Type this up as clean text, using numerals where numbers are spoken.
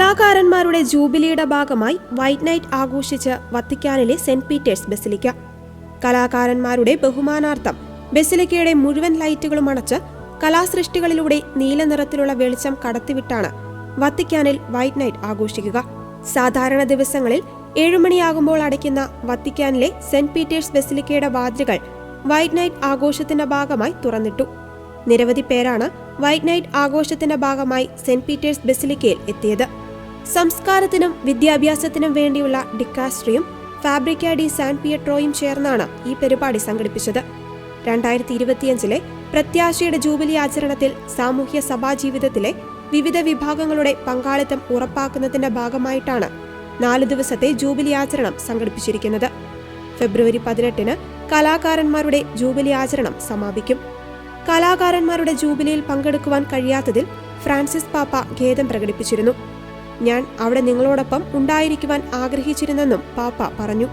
കലാകാരന്മാരുടെ ജൂബിലിയുടെ ഭാഗമായി white night ആഘോഷിച്ച് വത്തിക്കാനിലെ സെന്റ് പീറ്റേഴ്സ് ബസിലിക്ക. കലാകാരന്മാരുടെ ബഹുമാനാർത്ഥം ബസിലിക്കയുടെ മുഴുവൻ ലൈറ്റുകളും അണച്ച് കലാസൃഷ്ടികളിലൂടെ നീല നിറത്തിലുള്ള വെളിച്ചം കടത്തിവിട്ടാണ് വത്തിക്കാനിൽ വൈറ്റ് നൈറ്റ് ആഘോഷിക്കുക. സാധാരണ ദിവസങ്ങളിൽ 7 മണിയാകുമ്പോൾ അടയ്ക്കുന്ന വത്തിക്കാനിലെ സെന്റ് പീറ്റേഴ്സ് ബസിലിക്കയുടെ വാതിലുകൾ വൈറ്റ് നൈറ്റ് ആഘോഷത്തിന്റെ ഭാഗമായി തുറന്നിട്ടു. നിരവധി പേരാണ് വൈറ്റ് നൈറ്റ് ആഘോഷത്തിന്റെ ഭാഗമായി സെന്റ് പീറ്റേഴ്സ് ബസിലിക്കയിൽ എത്തിയത്. സംസ്കാരത്തിനും വിദ്യാഭ്യാസത്തിനും വേണ്ടിയുള്ള ഡിക്കാസ്ട്രിയും ഫാബ്രിക്ക ഡി സാൻ പിയട്രോയും ചേർന്നാണ് ഈ പരിപാടി സംഘടിപ്പിച്ചത്. 2025 പ്രത്യാശയുടെ ജൂബിലി ആചരണത്തിൽ സാമൂഹ്യ സഭാ ജീവിതത്തിലെ വിവിധ വിഭാഗങ്ങളുടെ പങ്കാളിത്തം ഉറപ്പാക്കുന്നതിന്റെ ഭാഗമായിട്ടാണ് 4 ദിവസത്തെ ജൂബിലി ആചരണം സംഘടിപ്പിച്ചിരിക്കുന്നത്. ഫെബ്രുവരി 18 കലാകാരന്മാരുടെ ജൂബിലി ആചരണം സമാപിക്കും. കലാകാരന്മാരുടെ ജൂബിലിയിൽ പങ്കെടുക്കുവാൻ കഴിയാത്തതിൽ ഫ്രാൻസിസ് പാപ്പ ഖേദം പ്രകടിപ്പിച്ചിരുന്നു. ഞാൻ അവിടെ നിങ്ങളോടൊപ്പം ഉണ്ടായിരിക്കുവാൻ ആഗ്രഹിച്ചിരുന്നെന്നും പാപ്പ പറഞ്ഞു.